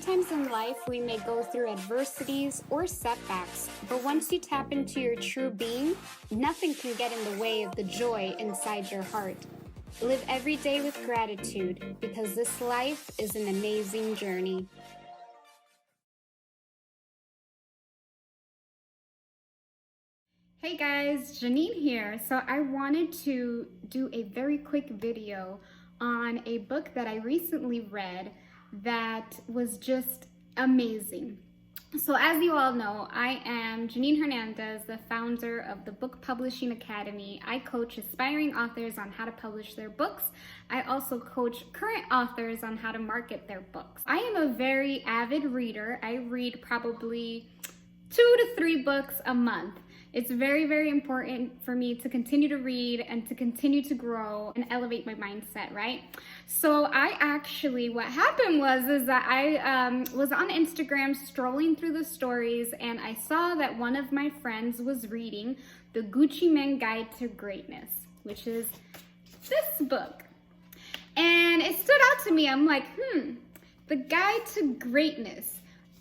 Sometimes in life we may go through adversities or setbacks, but once you tap into your true being, nothing can get in the way of the joy inside your heart. Live every day with gratitude because this life is an amazing journey. Hey guys, Janine here. So I wanted to do a very quick video on a book that I recently read that was just amazing. So as you all know, I am Janine Hernandez, the founder of the Book Publishing Academy. I coach aspiring authors on how to publish their books. I also coach current authors on how to market their books. I am a very avid reader. I read probably 2 to 3 books a month. It's very, very important for me to continue to read and to continue to grow and elevate my mindset, right? So what happened was that I was on Instagram strolling through the stories, and I saw that one of my friends was reading The Gucci Mane Guide to Greatness, which is this book. And it stood out to me. I'm like, The Guide to Greatness.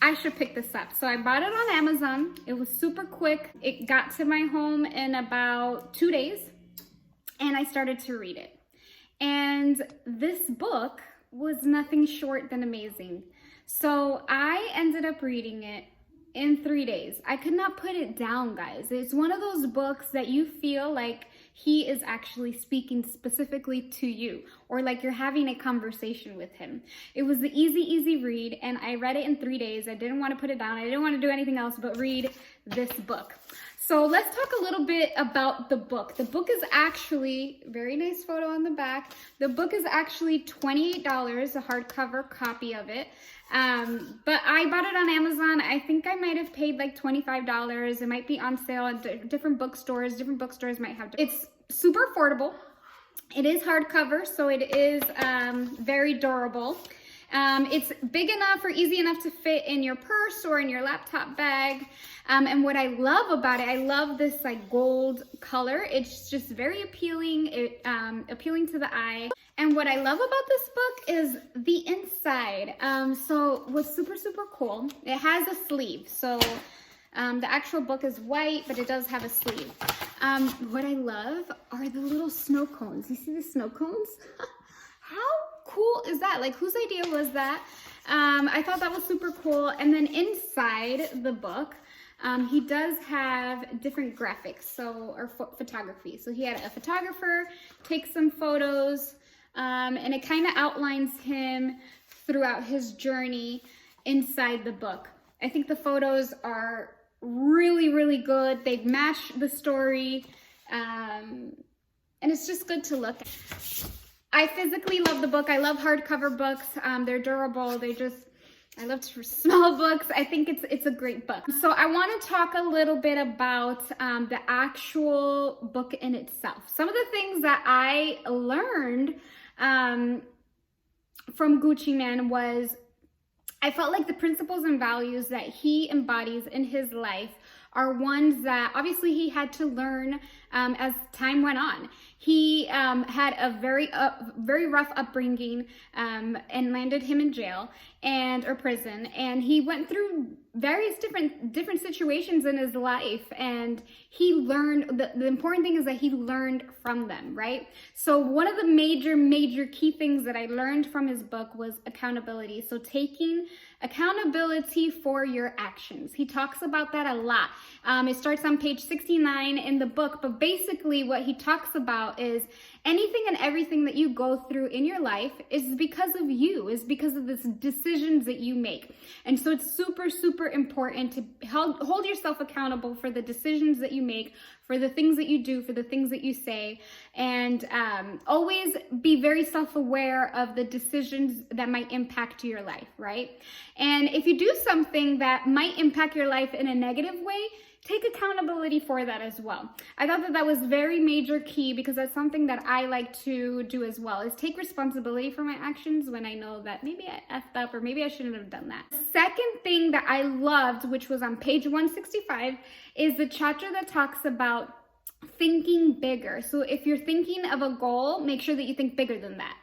I should pick this up. So I bought it on Amazon. It was super quick. It got to my home in about 2 days, and I started to read it. And this book was nothing short than amazing. So I ended up reading it in 3 days. I could not put it down, guys. It's one of those books that you feel like he is actually speaking specifically to you, or like you're having a conversation with him. It was the easy read, and I read it in 3 days. I didn't want to put it down. I didn't want to do anything else but read this book. So let's talk a little bit about the book. The book is actually, very nice photo on the back. The book is actually $28, a hardcover copy of it. But I bought it on Amazon. I think I might have paid like $25. It might be on sale at different bookstores. Different bookstores might have. It's super affordable. It is hardcover, so it is very durable. It's big enough or easy enough to fit in your purse or in your laptop bag. And what I love about it, I love this like gold color. It's just very appealing, appealing to the eye. And what I love about this book is the inside. So what's super cool, it has a sleeve. So the actual book is white, but it does have a sleeve. What I love are the little snow cones. You see the snow cones? How cool is that? Like, whose idea was that? I thought that was super cool. And then inside the book, he does have different graphics, or photography. So he had a photographer take some photos, and it kind of outlines him throughout his journey inside the book. I think the photos are really good. They match the story, and it's just good to look at. I physically love the book. I love hardcover books. They're durable. I love small books. I think it's a great book. So I want to talk a little bit about the actual book in itself. Some of the things that I learned from Gucci Mane was, I felt like the principles and values that he embodies in his life are ones that obviously he had to learn as time went on. He had a very rough upbringing and landed him in jail or prison, and he went through various different situations in his life, and he learned. The important thing is that he learned from them, right? So one of the major key things that I learned from his book was accountability. So taking accountability for your actions. He talks about that a lot. It starts on page 69 in the book, but basically what he talks about is anything and everything that you go through in your life is because of you, is because of the decisions that you make. And so it's super important to hold yourself accountable for the decisions that you make, for the things that you do, for the things that you say, and always be very self-aware of the decisions that might impact your life, right? And if you do something that might impact your life in a negative way, take accountability for that as well. I thought that was very major key, because that's something that I like to do as well, is take responsibility for my actions when I know that maybe I effed up or maybe I shouldn't have done that. The second thing that I loved, which was on page 165, is the chapter that talks about thinking bigger. So if you're thinking of a goal, make sure that you think bigger than that.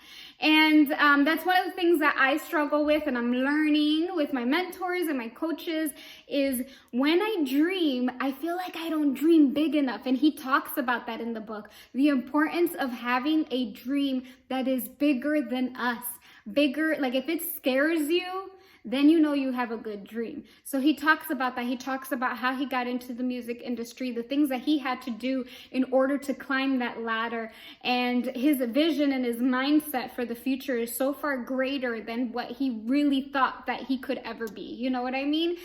And that's one of the things that I struggle with, and I'm learning with my mentors and my coaches, is when I dream, I feel like I don't dream big enough. And he talks about that in the book, the importance of having a dream that is bigger than us. Bigger, like if it scares you, then you know you have a good dream. So he talks about that. He talks about how he got into the music industry, the things that he had to do in order to climb that ladder. And his vision and his mindset for the future is so far greater than what he really thought that he could ever be. You know what I mean?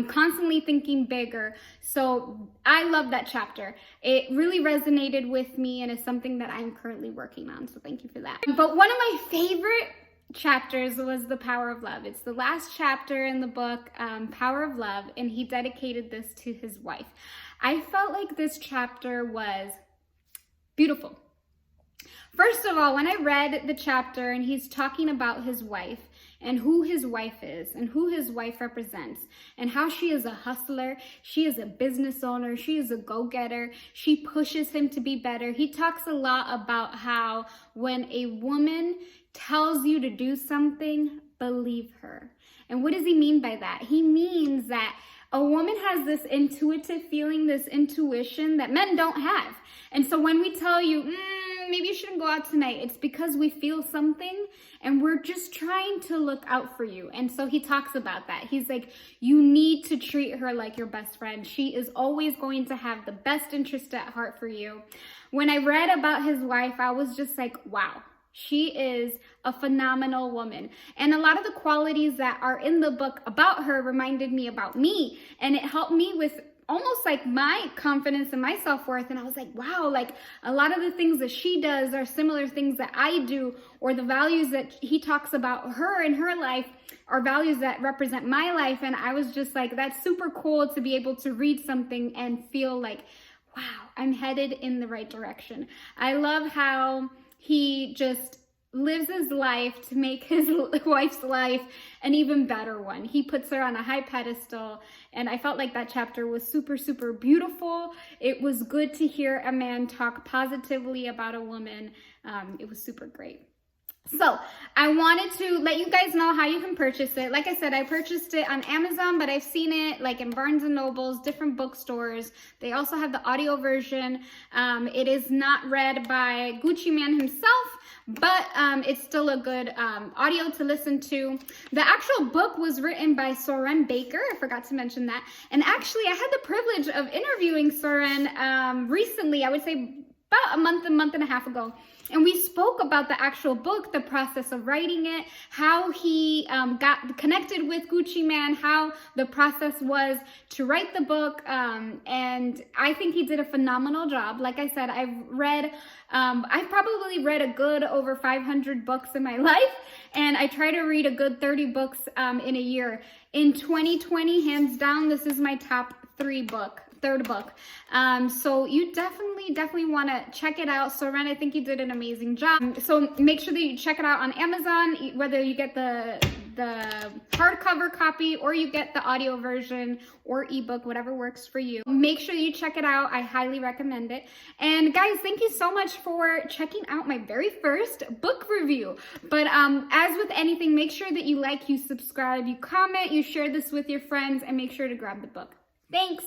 Constantly thinking bigger. So I love that chapter. It really resonated with me and is something that I'm currently working on. So thank you for that. But one of my favorite chapters was the power of love. It's the last chapter in the book, Power of Love, and he dedicated this to his wife. I felt like this chapter was beautiful. First of all, when I read the chapter and he's talking about his wife and who his wife is and who his wife represents and how she is a hustler, she is a business owner, she is a go-getter, she pushes him to be better. He talks a lot about how when a woman tells you to do something, believe her. And what does he mean by that? He means that a woman has this intuitive feeling, this intuition that men don't have. And so when we tell you, maybe you shouldn't go out tonight, it's because we feel something and we're just trying to look out for you. And so he talks about that. He's like, you need to treat her like your best friend. She is always going to have the best interest at heart for you. When I read about his wife, I was just like, wow. She is a phenomenal woman. And a lot of the qualities that are in the book about her reminded me about me. And it helped me with almost like my confidence and my self-worth. And I was like, wow, like a lot of the things that she does are similar things that I do, or the values that he talks about her in her life are values that represent my life. And I was just like, that's super cool to be able to read something and feel like, wow, I'm headed in the right direction. I love how he just lives his life to make his wife's life an even better one. He puts her on a high pedestal, and I felt like that chapter was super, super beautiful. It was good to hear a man talk positively about a woman. It was super great. So I wanted to let you guys know how you can purchase it. Like I said, I purchased it on Amazon, but I've seen it like in Barnes & Nobles, different bookstores. They also have the audio version. It is not read by Gucci Mane himself, but it's still a good audio to listen to. The actual book was written by Soren Baker. I forgot to mention that. And actually, I had the privilege of interviewing Soren recently, I would say about a month and a half ago. And we spoke about the actual book, the process of writing it, how he got connected with Gucci Mane, how the process was to write the book. And I think he did a phenomenal job. Like I said, I've probably read a good over 500 books in my life. And I try to read a good 30 books in a year. In 2020, hands down, this is my top third book. So you definitely want to check it out. Soren, I think you did an amazing job. So make sure that you check it out on Amazon, whether you get the hardcover copy or you get the audio version or ebook, whatever works for you. Make sure you check it out. I highly recommend it. And guys, thank you so much for checking out my very first book review. But as with anything, make sure that you like, you subscribe, you comment, you share this with your friends, and make sure to grab the book. Thanks.